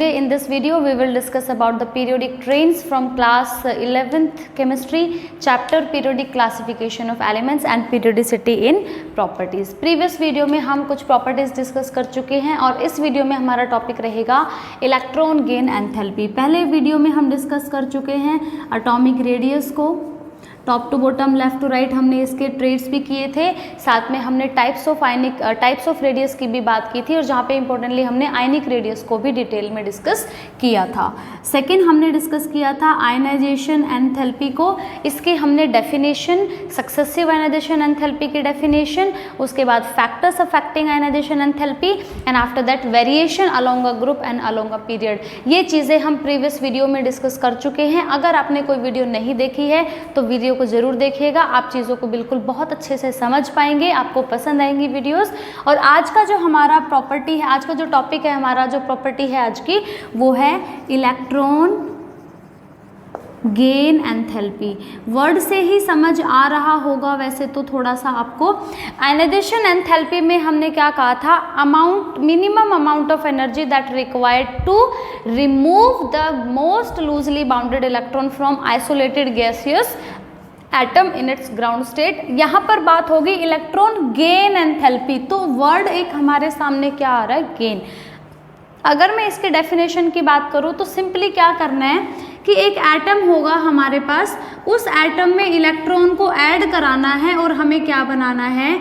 In this video we will discuss about the periodic trains from class 11th chemistry chapter periodic classification of elements and periodicity in properties. Previous video में हम कुछ properties discuss कर चुके हैं और इस video में हमारा topic रहेगा electron gain enthalpy. पहले video में हम discuss कर चुके हैं atomic radius को, top to bottom left to right हमने इसके ट्रेड्स भी किए थे, साथ में हमने टाइप्स ऑफ रेडियस की भी बात की थी और जहाँ पे इंपॉर्टेंटली हमने आयनिक रेडियस को भी डिटेल में डिस्कस किया था. सेकंड हमने डिस्कस किया था आयनाइजेशन एंथैल्पी को, इसकी हमने डेफिनेशन, सक्सेसिव आयनाइजेशन एंथैल्पी की डेफिनेशन, उसके बाद factors affecting ionization enthalpy and after that variation along a group and along a period. ये चीज़ें हम प्रीवियस वीडियो में डिस्कस कर चुके हैं. अगर आपने कोई वीडियो नहीं देखी है तो वीडियो को ज़रूर देखिएगा, आप चीज़ों को बिल्कुल बहुत अच्छे से समझ पाएंगे, आपको पसंद आएंगी वीडियोस. और आज का जो हमारा प्रॉपर्टी है, आज का जो टॉपिक है, हमारा जो प्रॉपर्टी है आज की, वो है इलेक्ट्रॉन गेन एंथैल्पी. वर्ड से ही समझ आ रहा होगा वैसे तो थोड़ा सा आपको. आयनाइजेशन एंथैल्पी में हमने क्या कहा था, amount, minimum amount of energy that required to remove the most loosely bounded electron from isolated gaseous atom in its ground state. यहाँ पर बात होगी इलेक्ट्रॉन गेन एंथैल्पी. तो वर्ड एक हमारे सामने क्या आ रहा है, गेन. अगर मैं इसके डेफिनेशन की बात करूँ तो सिंपली क्या करना है कि एक एटम होगा हमारे पास, उस एटम में इलेक्ट्रॉन को ऐड कराना है और हमें क्या बनाना है,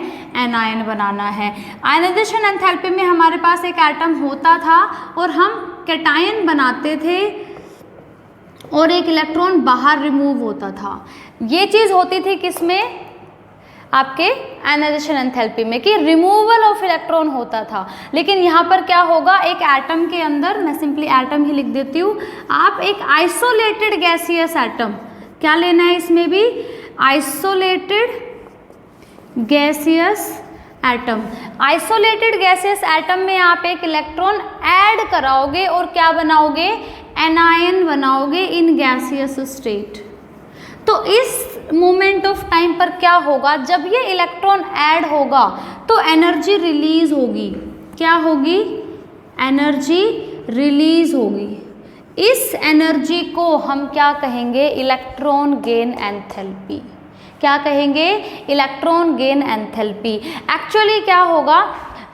एनायन बनाना है. आयनाइजेशन एंथैल्पी में हमारे पास एक एटम होता था और हम कैटायन बनाते थे और एक इलेक्ट्रॉन बाहर रिमूव होता था. ये चीज़ होती थी किसमें, आपके आयनाइजेशन एंथैल्पी में, कि रिमूवल ऑफ इलेक्ट्रॉन होता था. लेकिन यहाँ पर क्या होगा, एक एटम के अंदर, मैं सिंपली एटम ही लिख देती हूँ, आप एक आइसोलेटेड गैसियस एटम, क्या लेना है इसमें भी, isolated gaseous atom. Isolated gaseous atom में आप एक इलेक्ट्रॉन ऐड कराओगे और क्या बनाओगे, एनायन बनाओगे इन गैसियस स्टेट. तो इस मोमेंट ऑफ टाइम पर क्या होगा, जब ये इलेक्ट्रॉन ऐड होगा तो एनर्जी रिलीज होगी. क्या होगी, एनर्जी रिलीज होगी. इस एनर्जी को हम क्या कहेंगे, इलेक्ट्रॉन गेन एंथैल्पी. क्या कहेंगे, इलेक्ट्रॉन गेन एंथैल्पी. एक्चुअली क्या होगा,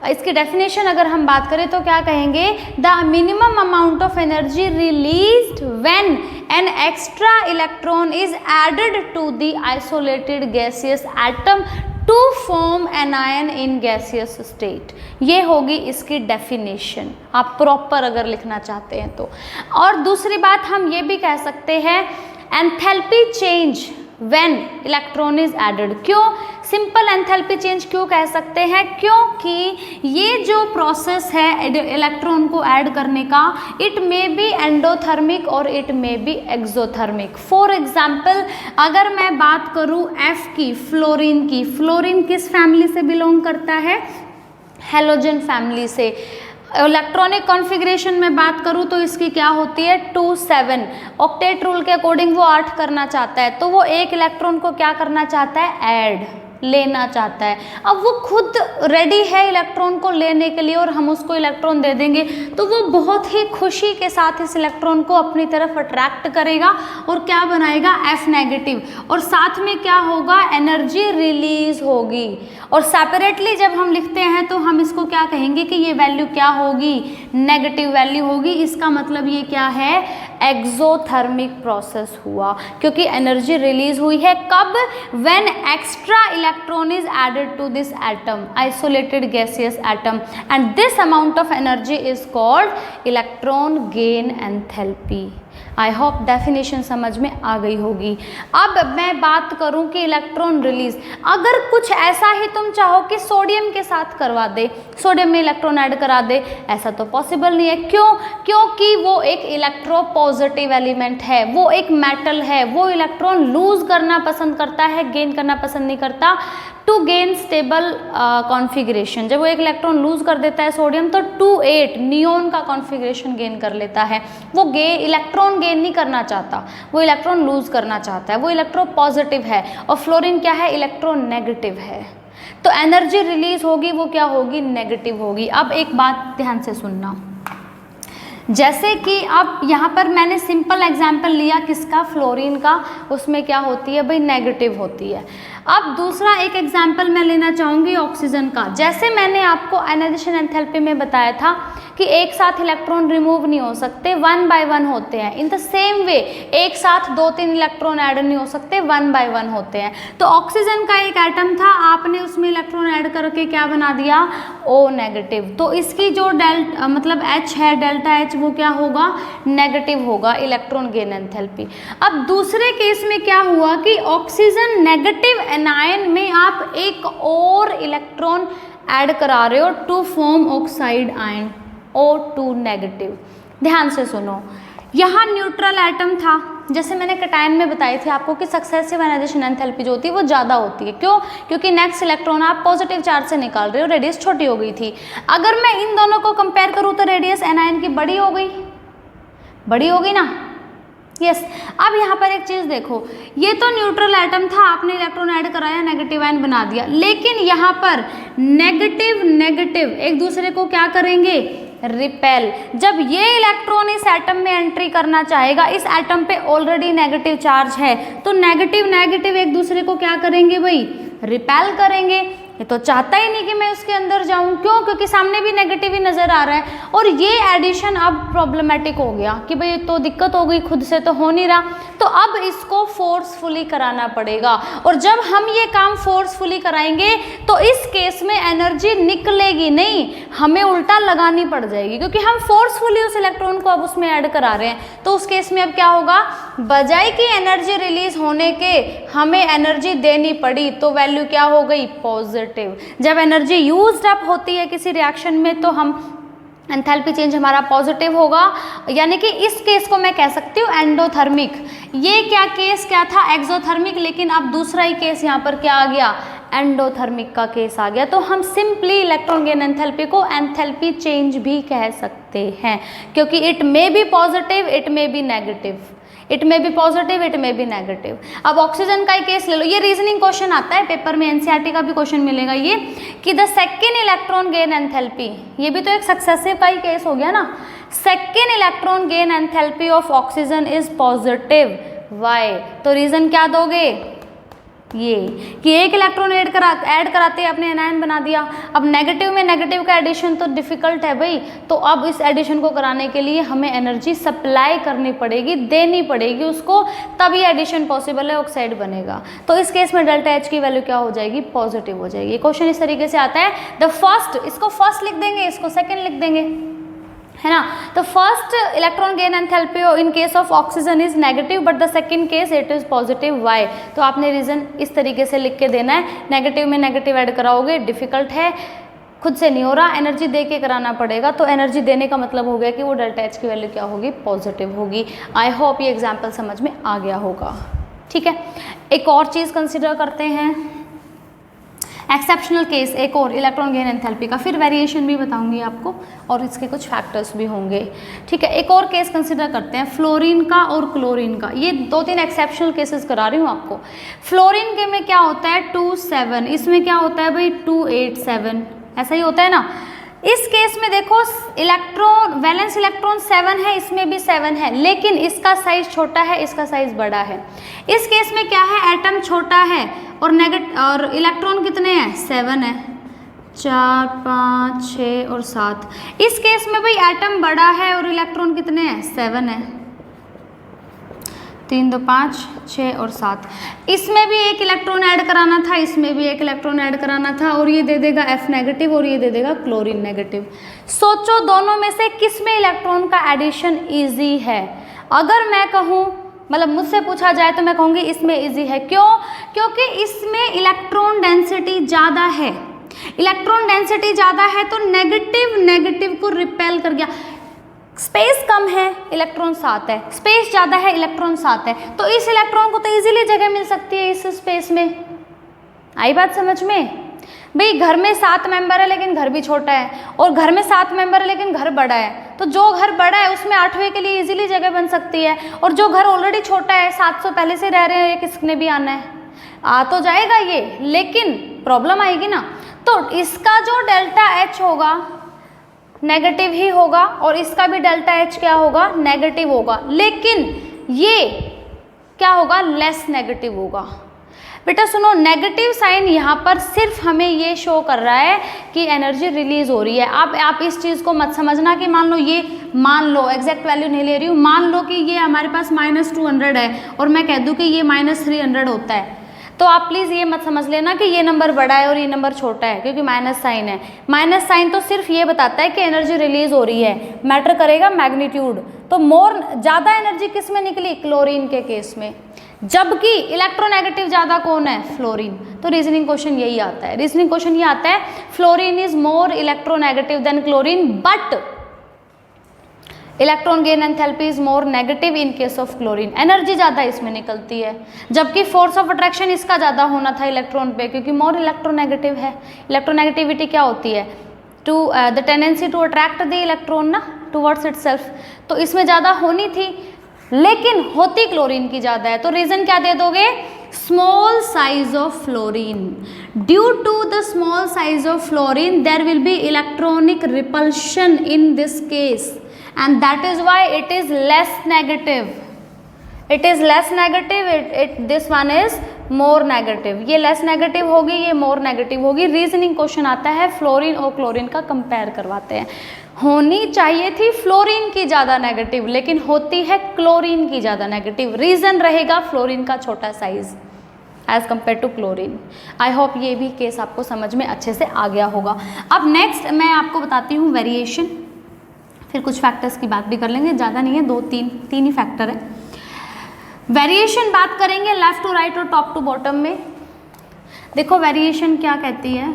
इसकी डेफिनेशन अगर हम बात करें तो क्या कहेंगे, the minimum amount of energy released when an extra electron is added to the isolated gaseous atom to form an ion in gaseous state. ये होगी इसकी डेफिनेशन, आप प्रॉपर अगर लिखना चाहते हैं तो. और दूसरी बात हम ये भी कह सकते हैं, enthalpy change when electron is added. क्यों सिंपल एंथैल्पी चेंज क्यों कह सकते हैं, क्योंकि ये जो प्रोसेस है इलेक्ट्रॉन को ऐड करने का, इट मे बी एंडोथर्मिक और it may be exothermic. For example अगर मैं बात करूँ एफ की, फ्लोरीन की, फ्लोरीन किस फैमिली से बिलोंग करता है, हेलोजन फैमिली से. इलेक्ट्रॉनिक कॉन्फ़िगरेशन में बात करूँ तो इसकी क्या होती है, 2-7. ऑक्टेट रूल के अकॉर्डिंग वो 8 करना चाहता है, तो वो एक इलेक्ट्रॉन को क्या करना चाहता है, ऐड, लेना चाहता है. अब वो खुद रेडी है इलेक्ट्रॉन को लेने के लिए और हम उसको इलेक्ट्रॉन दे देंगे तो वो बहुत ही खुशी के साथ इस इलेक्ट्रॉन को अपनी तरफ अट्रैक्ट करेगा और क्या बनाएगा, F नेगेटिव. और साथ में क्या होगा, एनर्जी रिलीज होगी. और सेपरेटली जब हम लिखते हैं तो हम इसको क्या कहेंगे कि ये वैल्यू क्या होगी, नेगेटिव वैल्यू होगी. इसका मतलब ये क्या है, एक्सोथर्मिक प्रोसेस हुआ, क्योंकि एनर्जी रिलीज हुई है. कब, when extra electron is added to this atom, isolated gaseous atom, and this amount of energy is called electron gain enthalpy. I hope definition समझ में आ गई होगी. अब मैं बात करूं कि इलेक्ट्रॉन रिलीज, अगर कुछ ऐसा ही तुम चाहो कि सोडियम के साथ करवा दे, सोडियम में इलेक्ट्रॉन ऐड करा दे, ऐसा तो पॉसिबल नहीं है. क्यों, क्योंकि वो एक इलेक्ट्रोपॉजिटिव एलिमेंट है, वो एक मेटल है, वो इलेक्ट्रॉन लूज करना पसंद करता है, गेन करना पसंद नहीं करता. टू गेन स्टेबल कॉन्फ़िगरेशन, जब वो एक इलेक्ट्रॉन लूज कर देता है सोडियम तो 2-8 नियोन का कॉन्फ़िगरेशन गेन कर लेता है. वो इलेक्ट्रॉन गेन नहीं करना चाहता, वो इलेक्ट्रॉन लूज करना चाहता है, वो इलेक्ट्रोपॉजिटिव है. और फ्लोरीन क्या है, इलेक्ट्रॉन नेगेटिव है. तो एनर्जी रिलीज होगी वो क्या होगी, नेगेटिव होगी. अब एक बात ध्यान से सुनना, जैसे कि अब यहाँ पर मैंने सिंपल एग्जाम्पल लिया किसका, फ्लोरीन का, उसमें क्या होती है भाई, नेगेटिव होती है। अब दूसरा एक एग्जाम्पल मैं लेना चाहूँगी ऑक्सीजन का। जैसे मैंने आपको आयनाइजेशन एंथैल्पी में बताया था कि एक साथ इलेक्ट्रॉन रिमूव नहीं हो सकते, 1 by 1 होते हैं। इन द सेम वे एक साथ 2-3 इलेक्ट्रॉन ऐड नहीं हो सकते, 1 by 1 होते हैं। तो ऑक्सीजन का एक एटम था, आपने उसमें इलेक्ट्रॉन ऐड करके क्या बना दिया, O नेगेटिव। तो इसकी जो मतलब H है, डेल्टा H, वो क्या होगा, नेगेटिव होगा, इलेक्ट्रॉन गेन एंथैल्पी। अब दूसरे केस में क्या हुआ कि ऑक्सीजन नेगेटिव एनायन में आप एक और इलेक्ट्रॉन ऐड करा रहे हो to form oxide ion, O2 negative. ध्यान से सुनो, यहाँ न्यूट्रल एटम था, जैसे मैंने कैटायन में बताई थी आपको कि सक्सेसिव आयनाइजेशन एंथैल्पी जो होती है वो ज़्यादा होती है। क्यों? क्योंकि नेक्स्ट इलेक्ट्रॉन आप पॉजिटिव चार्ज से निकाल रहे हो, रेडियस छोटी हो गई थी। अगर मैं इन दोनों को कंपेयर करूँ तो रेडियस एनायन की बड़ी हो गई, बड़ी होगी ना, यस। अब यहाँ पर एक चीज़ देखो, ये तो न्यूट्रल एटम था, आपने इलेक्ट्रॉन ऐड कराया, नेगेटिव आयन बना दिया, लेकिन यहाँ पर नेगेटिव नेगेटिव एक दूसरे को क्या करेंगे, रिपेल। जब ये इलेक्ट्रॉन इस एटम में एंट्री करना चाहेगा, इस एटम पे ऑलरेडी नेगेटिव चार्ज है, तो नेगेटिव नेगेटिव एक दूसरे को क्या करेंगे भाई, रिपेल करेंगे। ये तो चाहता ही नहीं कि मैं उसके अंदर जाऊं, क्यों? क्योंकि सामने भी नेगेटिव ही नजर आ रहा है। और ये एडिशन अब प्रॉब्लमेटिक हो गया कि भाई तो दिक्कत हो गई, खुद से तो हो नहीं रहा, तो अब इसको फोर्सफुली कराना पड़ेगा। और जब हम ये काम फोर्सफुली कराएंगे तो इस केस में एनर्जी निकलेगी नहीं, हमें उल्टा लगानी पड़ जाएगी, क्योंकि हम फोर्सफुली उस इलेक्ट्रॉन को अब उसमें ऐड करा रहे हैं। तो उस केस में अब क्या होगा, बजाय की एनर्जी रिलीज होने के हमें एनर्जी देनी पड़ी, तो वैल्यू क्या हो गई, पॉजिटिव। जब एनर्जी यूज्ड अप होती है किसी रिएक्शन में तो हम एंथैल्पी चेंज हमारा पॉजिटिव होगा, यानी कि इस केस को मैं कह सकती हूँ एंडोथर्मिक। ये क्या केस क्या था, एक्सोथर्मिक, लेकिन अब दूसरा ही केस यहाँ पर क्या आ गया, एंडोथर्मिक का केस आ गया। तो हम सिंपली इलेक्ट्रॉन गेन एंथैल्पी को एंथैल्पी चेंज भी कह सकते हैं, क्योंकि it may be positive, it may be negative, it में बी पॉजिटिव, इट में बी नेगेटिव। अब ऑक्सीजन का ही केस ले लो, ये रीजनिंग क्वेश्चन आता है पेपर में, एनसीईआरटी का भी क्वेश्चन मिलेगा ये, कि the second electron gain enthalpy, ये भी तो एक सक्सेसिव का ही केस हो गया ना। Second electron gain enthalpy of oxygen is positive, why? तो रीजन क्या दोगे, ये कि एक इलेक्ट्रॉन ऐड कराते ही आपने एनायन बना दिया। अब नेगेटिव में नेगेटिव का एडिशन तो डिफिकल्ट है भाई, तो अब इस एडिशन को कराने के लिए हमें एनर्जी सप्लाई करनी पड़ेगी, देनी पड़ेगी उसको, तभी एडिशन पॉसिबल है, ऑक्साइड बनेगा। तो इस केस में डेल्टा एच की वैल्यू क्या हो जाएगी, पॉजिटिव हो जाएगी। क्वेश्चन इस तरीके से आता है, द फर्स्ट, इसको फर्स्ट लिख देंगे, इसको सेकेंड लिख देंगे, है ना। तो first electron gain enthalpy in case of oxygen is negative, but the second case it is positive, why? तो आपने रीजन इस तरीके से लिख के देना है। नेगेटिव में नेगेटिव ऐड कराओगे, डिफिकल्ट है, खुद से नहीं हो रहा, एनर्जी दे के कराना पड़ेगा। तो एनर्जी देने का मतलब हो गया कि वो डेल्टा एच की वैल्यू क्या होगी, पॉजिटिव होगी। आई होप ये एग्जाम्पल समझ में आ गया होगा, ठीक है। एक और चीज़ कंसिडर करते हैं, एक्सेप्शनल केस, एक और इलेक्ट्रॉन गेन एंथैल्पी का, फिर वेरिएशन भी बताऊंगी आपको और इसके कुछ फैक्टर्स भी होंगे, ठीक है। एक और केस कंसिडर करते हैं, फ्लोरीन का और क्लोरीन का। ये 2-3 एक्सेप्शनल केसेस करा रही हूँ आपको। फ्लोरीन के में क्या होता है, 2-7, इसमें क्या होता है भाई, 2-8-7, ऐसा ही होता है ना। इस केस में देखो इलेक्ट्रॉन, वैलेंस इलेक्ट्रॉन 7 है, इसमें भी 7 है, लेकिन इसका साइज छोटा है, इसका साइज बड़ा है। इस केस में क्या है, एटम छोटा है और इलेक्ट्रॉन कितने हैं, 7 है, 4, 5, 6 और 7। इस केस में भाई एटम बड़ा है और इलेक्ट्रॉन कितने हैं, 7 है, 3, 2, 5, 6 और 7। इसमें भी एक इलेक्ट्रॉन ऐड कराना था, इसमें भी एक इलेक्ट्रॉन ऐड कराना था, और ये दे देगा F नेगेटिव और ये दे देगा क्लोरीन नेगेटिव। सोचो दोनों में से किस में इलेक्ट्रॉन का एडिशन इजी है। अगर मैं कहूँ, मतलब मुझसे पूछा जाए तो मैं कहूँगी इसमें इजी है। क्यों? क्योंकि इसमें इलेक्ट्रॉन डेंसिटी ज़्यादा है। इलेक्ट्रॉन डेंसिटी ज़्यादा है तो नेगेटिव नेगेटिव को रिपेल कर गया। स्पेस कम है, इलेक्ट्रॉन 7 है, स्पेस ज़्यादा है, इलेक्ट्रॉन 7 है, तो इस इलेक्ट्रॉन को तो इजीली जगह मिल सकती है इस स्पेस में। आई बात समझ में? भाई घर में 7 मेंबर है लेकिन घर भी छोटा है, और घर में 7 मेंबर है लेकिन घर बड़ा है, तो जो घर बड़ा है उसमें 8वें के लिए इजीली जगह बन सकती है, और जो घर ऑलरेडी छोटा है, 700 पहले से रह रहे हैं, ये किसने भी आना है, आ तो जाएगा ये, लेकिन प्रॉब्लम आएगी ना। तो इसका जो डेल्टा एच होगा नेगेटिव ही होगा और इसका भी डेल्टा एच क्या होगा, नेगेटिव होगा, लेकिन ये क्या होगा, लेस नेगेटिव होगा। बेटा सुनो, नेगेटिव साइन यहाँ पर सिर्फ हमें ये शो कर रहा है कि एनर्जी रिलीज हो रही है। अब आप इस चीज़ को मत समझना कि मान लो एग्जैक्ट वैल्यू नहीं ले रही हूँ, मान लो कि ये हमारे पास -200 है और मैं कह दूँ कि ये -300 होता है, तो आप प्लीज़ ये मत समझ लेना कि ये नंबर बड़ा है और ये नंबर छोटा है, क्योंकि माइनस साइन है। माइनस साइन तो सिर्फ ये बताता है कि एनर्जी रिलीज हो रही है, मैटर करेगा मैग्नीट्यूड। तो ज़्यादा एनर्जी किस में निकली, क्लोरीन के केस में, जबकि इलेक्ट्रोनेगेटिव ज़्यादा कौन है, फ्लोरीन। तो रीजनिंग क्वेश्चन यही आता है, रीजनिंग क्वेश्चन ये आता है fluorine is more electronegative than chlorine, but electron gain enthalpy is more negative in case of chlorine. Energy ज़्यादा इसमें निकलती है, जबकि फोर्स ऑफ अट्रैक्शन इसका ज़्यादा होना था इलेक्ट्रॉन पे, क्योंकि मोर इलेक्ट्रोनेगेटिव है। इलेक्ट्रोनेगेटिविटी क्या होती है, the tendency to attract the electron ना टूवर्ड्स इटसेल्फ, तो इसमें ज़्यादा होनी थी, लेकिन होती क्लोरीन की ज़्यादा है। तो रीज़न क्या दे दोगे, small size of fluorine. Due to the small size of fluorine there will be electronic repulsion in this case, and that is why it is less negative. It is less negative. This one is more negative. ये less negative होगी, ये more negative होगी। Reasoning question आता है fluorine और chlorine का compare करवाते हैं। होनी चाहिए थी फ्लोरीन की ज़्यादा नेगेटिव, लेकिन होती है क्लोरीन की ज़्यादा नेगेटिव। रीज़न रहेगा फ्लोरीन का छोटा size as compare to chlorine. I hope ये भी केस आपको समझ में अच्छे से आ गया होगा। अब नेक्स्ट मैं आपको बताती हूँ वेरिएशन, फिर कुछ फैक्टर्स की बात भी कर लेंगे, ज़्यादा नहीं है, तीन ही फैक्टर है। वेरिएशन बात करेंगे लेफ्ट टू राइट और टॉप टू बॉटम में। देखो वेरिएशन क्या कहती है,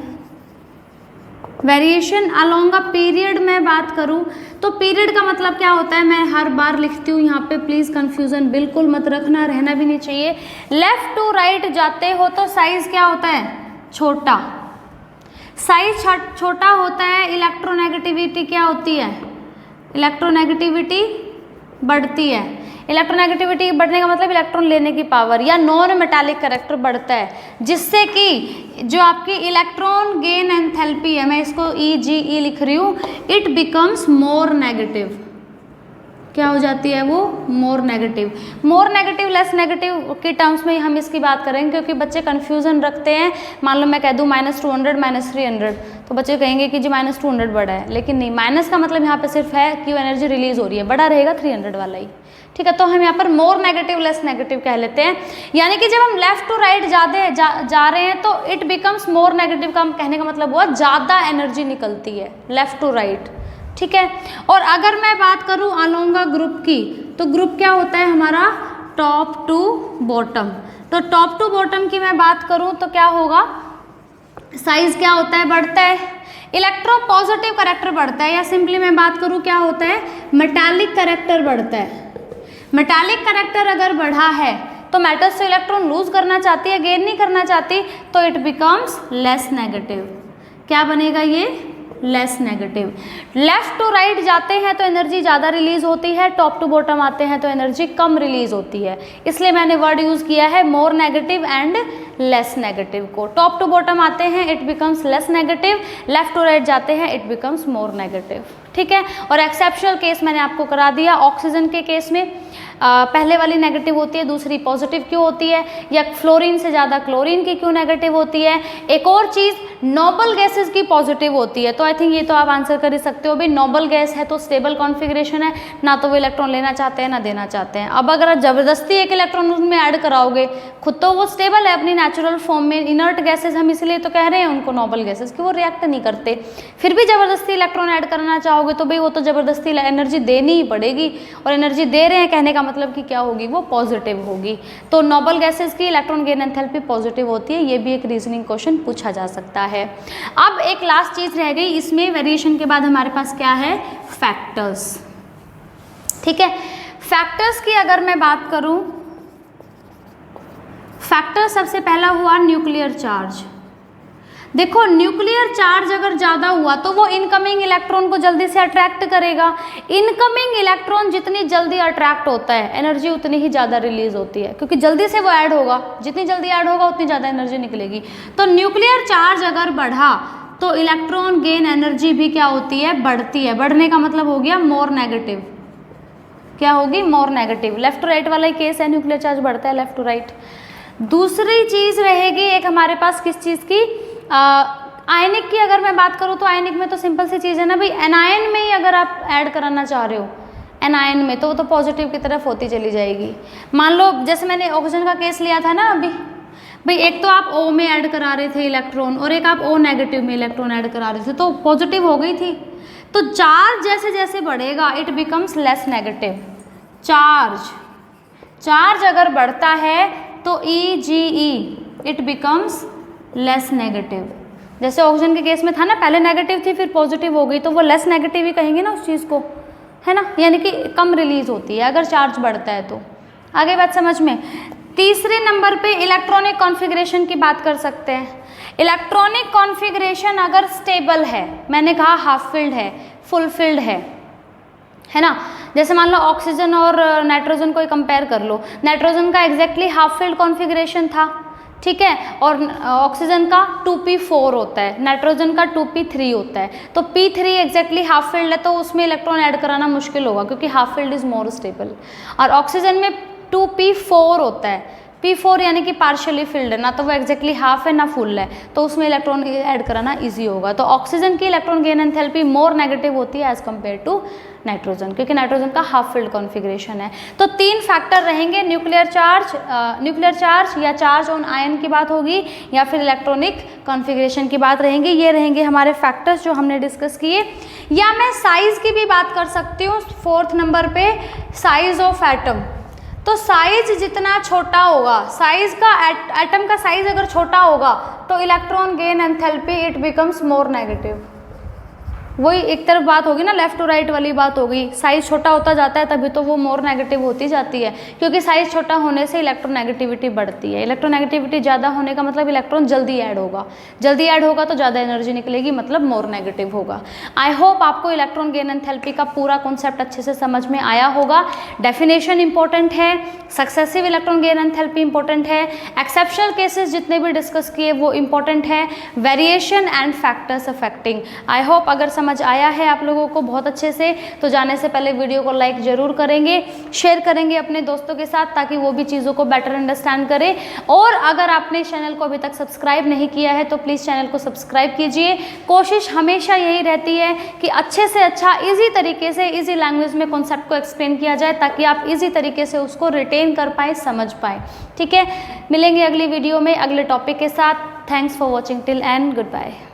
वेरिएशन अलोंग अ पीरियड में बात करूं तो पीरियड का मतलब क्या होता है, मैं हर बार लिखती हूँ यहाँ पे, प्लीज़ कंफ्यूजन बिल्कुल मत रखना, रहना भी नहीं चाहिए। लेफ्ट टू राइट जाते हो तो साइज क्या होता है, छोटा। साइज छोटा होता है, इलेक्ट्रोनेगेटिविटी क्या होती है, इलेक्ट्रोनेगेटिविटी बढ़ती है। इलेक्ट्रोनेगेटिविटी बढ़ने का मतलब इलेक्ट्रॉन लेने की पावर या नॉन मेटालिक कैरेक्टर बढ़ता है, जिससे कि जो आपकी इलेक्ट्रॉन गेन एंथैल्पी है, मैं इसको EGE लिख रही हूँ, इट बिकम्स मोर नेगेटिव। क्या हो जाती है वो, more negative. More negative less negative के टर्म्स में हम इसकी बात करेंगे, क्योंकि बच्चे कन्फ्यूजन रखते हैं। मान लो मैं कह दूँ -200 -300, तो बच्चे कहेंगे कि जी -200 बड़ा है, लेकिन नहीं, माइनस का मतलब यहाँ पे सिर्फ है कि एनर्जी रिलीज हो रही है, बड़ा रहेगा 300 वाला ही, ठीक है। तो हम यहाँ पर मोर नेगेटिव लेस नेगेटिव कह लेते हैं, यानी कि जब हम लेफ्ट टू राइट जा रहे हैं तो इट बिकम्स मोर नेगेटिव का कहने का मतलब हुआ ज़्यादा एनर्जी निकलती है लेफ्ट टू राइट, ठीक है। और अगर मैं बात करूं अलोंग अ ग्रुप की, तो ग्रुप क्या होता है हमारा, टॉप टू बॉटम। तो टॉप टू बॉटम की मैं बात करूं तो क्या होगा, साइज क्या होता है, बढ़ता है। इलेक्ट्रो पॉजिटिव करेक्टर बढ़ता है, या सिंपली मैं बात करूं क्या होता है, मेटालिक करेक्टर बढ़ता है। मेटालिक करेक्टर अगर बढ़ा है तो मेटल से इलेक्ट्रॉन लूज करना चाहती है, गेन नहीं करना चाहती, तो इट बिकम्स लेस नेगेटिव। क्या बनेगा ये, less negative. Left to right जाते हैं तो एनर्जी ज़्यादा रिलीज होती है, टॉप टू बॉटम आते हैं तो एनर्जी कम रिलीज होती है, इसलिए मैंने वर्ड यूज़ किया है more negative and less negative को। टॉप टू बॉटम आते हैं it becomes less negative, left to right जाते हैं इट बिकम्स मोर नेगेटिव, ठीक है। और एक्सेप्शनल केस मैंने आपको करा दिया, ऑक्सीजन के केस में पहले वाली नेगेटिव होती है, दूसरी पॉजिटिव क्यों होती है, या फ्लोरीन से ज़्यादा क्लोरीन की क्यों नेगेटिव होती है। एक और चीज़, नोबल गैसेस की पॉजिटिव होती है, तो आई थिंक ये तो आप आंसर कर ही सकते हो भाई, नोबल गैस है तो स्टेबल कॉन्फ़िगरेशन है, ना तो वो इलेक्ट्रॉन लेना चाहते हैं ना देना चाहते हैं। अब अगर आप ज़बरदस्ती एक इलेक्ट्रॉन उनमें ऐड कराओगे, खुद तो वो स्टेबल है अपनी नेचुरल फॉर्म में, इनर्ट गैसेज हम इसलिए तो कह रहे हैं उनको नोबल गैसेज कि वो रिएक्ट नहीं करते, फिर भी ज़बरदस्ती इलेक्ट्रॉन ऐड करना चाहोगे तो भाई वो तो ज़बरदस्ती एनर्जी देनी ही पड़ेगी, और एनर्जी दे रहे हैं कहने का मतलब कि क्या होगी, वो पॉजिटिव होगी। तो नोबल गैसेस की इलेक्ट्रॉन गेन एंथैल्पी पॉजिटिव होती है, ये भी एक रीजनिंग क्वेश्चन पूछा जा सकता है। अब एक लास्ट चीज रह गई, इसमें वेरिएशन के बाद हमारे पास क्या है, फैक्टर्स, ठीक है। फैक्टर्स की अगर मैं बात करूं, फैक्टर सबसे पहला हुआ न्यूक्लियर चार्ज। देखो न्यूक्लियर चार्ज अगर ज़्यादा हुआ तो वो इनकमिंग इलेक्ट्रॉन को जल्दी से अट्रैक्ट करेगा। इनकमिंग इलेक्ट्रॉन जितनी जल्दी अट्रैक्ट होता है एनर्जी उतनी ही ज़्यादा रिलीज होती है, क्योंकि जल्दी से वो ऐड होगा, जितनी जल्दी ऐड होगा उतनी ज़्यादा एनर्जी निकलेगी। तो न्यूक्लियर चार्ज अगर बढ़ा तो इलेक्ट्रॉन गेन एनर्जी भी क्या होती है, बढ़ती है। बढ़ने का मतलब हो गया मोर नेगेटिव, क्या होगी, more negative. Left to right वाला ही केस है, न्यूक्लियर चार्ज बढ़ता है लेफ्ट टू राइट। दूसरी चीज रहेगी एक हमारे पास किस चीज की, आयनिक की अगर मैं बात करूँ तो आयनिक में तो सिंपल सी चीज़ है ना भाई, एनायन में ही अगर आप ऐड कराना चाह रहे हो एनायन में तो वो तो पॉजिटिव की तरफ होती चली जाएगी। मान लो जैसे मैंने ऑक्सीजन का केस लिया था ना अभी भाई, एक तो आप O में ऐड करा रहे थे इलेक्ट्रॉन और एक आप O नेगेटिव में इलेक्ट्रॉन ऐड करा रहे थे, तो पॉजिटिव हो गई थी। तो चार्ज जैसे जैसे बढ़ेगा it becomes less negative. Charge अगर बढ़ता है तो EgE it becomes less negative. जैसे ऑक्सीजन के केस में था ना, पहले नेगेटिव थी फिर पॉजिटिव हो गई, तो वो लेस नेगेटिव ही कहेंगे ना उस चीज़ को, है ना, यानी कि कम रिलीज होती है अगर चार्ज बढ़ता है तो। आगे बात समझ में। तीसरे नंबर पे इलेक्ट्रॉनिक कॉन्फ़िगरेशन की बात कर सकते हैं। इलेक्ट्रॉनिक कॉन्फ़िगरेशन अगर स्टेबल है, मैंने कहा हाफ फिल्ड है, फुल फिल्ड है ना। जैसे मान लो ऑक्सीजन और नाइट्रोजन को कंपेयर कर लो, नाइट्रोजन का एग्जैक्टली हाफ फिल्ड कॉन्फ़िगरेशन था, ठीक है, और ऑक्सीजन का 2p4 होता है, नाइट्रोजन का 2p3 होता है। तो p3 एग्जैक्टली हाफ फिल्ड है तो उसमें इलेक्ट्रॉन ऐड कराना मुश्किल होगा क्योंकि half filled is more stable. और ऑक्सीजन में 2p4 होता है, p4 यानी कि पार्शियली फिल्ड है ना, तो वो एग्जैक्टली हाफ है ना फुल है, तो उसमें इलेक्ट्रॉन ऐड कराना ईजी होगा। तो ऑक्सीजन की electron gain enthalpy more negative होती है एज कम्पेयर टू नाइट्रोजन, क्योंकि नाइट्रोजन का हाफ फिल्ड कॉन्फ़िगरेशन है। तो तीन फैक्टर रहेंगे, न्यूक्लियर चार्ज या चार्ज ऑन आयन की बात होगी या फिर इलेक्ट्रॉनिक कॉन्फ़िगरेशन की बात रहेंगी। ये रहेंगे हमारे फैक्टर्स जो हमने डिस्कस किए। या मैं साइज़ की भी बात कर सकती हूँ। फोर्थ नंबर पे साइज ऑफ एटम। तो साइज जितना छोटा होगा, साइज का एटम का साइज अगर छोटा होगा तो electron gain enthalpy it becomes more negative. वही एक तरफ बात होगी ना, लेफ्ट टू राइट वाली बात होगी। साइज छोटा होता जाता है तभी तो वो मोर नेगेटिव होती जाती है, क्योंकि साइज छोटा होने से इलेक्ट्रोनेगेटिविटी बढ़ती है। इलेक्ट्रोनेगेटिविटी ज़्यादा होने का मतलब इलेक्ट्रॉन जल्दी ऐड होगा, जल्दी ऐड होगा तो ज़्यादा एनर्जी निकलेगी, मतलब मोर नेगेटिव होगा। आई होप आपको इलेक्ट्रॉन गेन एंथैल्पी का पूरा कॉन्सेप्ट अच्छे से समझ में आया होगा। डेफिनेशन इंपॉर्टेंट है, successive electron gain enthalpy important है, एक्सेप्शनल केसेस जितने भी डिस्कस किए वो इंपॉर्टेंट है, variation and factors affecting. I hope अगर समझ आया है आप लोगों को बहुत अच्छे से, तो जाने से पहले वीडियो को लाइक जरूर करेंगे, शेयर करेंगे अपने दोस्तों के साथ ताकि वो भी चीज़ों को बेटर अंडरस्टैंड करें। और अगर आपने चैनल को अभी तक सब्सक्राइब नहीं किया है तो प्लीज़ चैनल को सब्सक्राइब कीजिए। कोशिश हमेशा यही रहती है कि अच्छे से अच्छा ईजी तरीके से, ईजी लैंग्वेज में कॉन्सेप्ट को एक्सप्लेन किया जाए ताकि आप ईजी तरीके से उसको रिटेन कर पाए, समझ पाए। ठीक है, मिलेंगे अगली वीडियो में अगले टॉपिक के साथ। Thanks for watching till end good bye.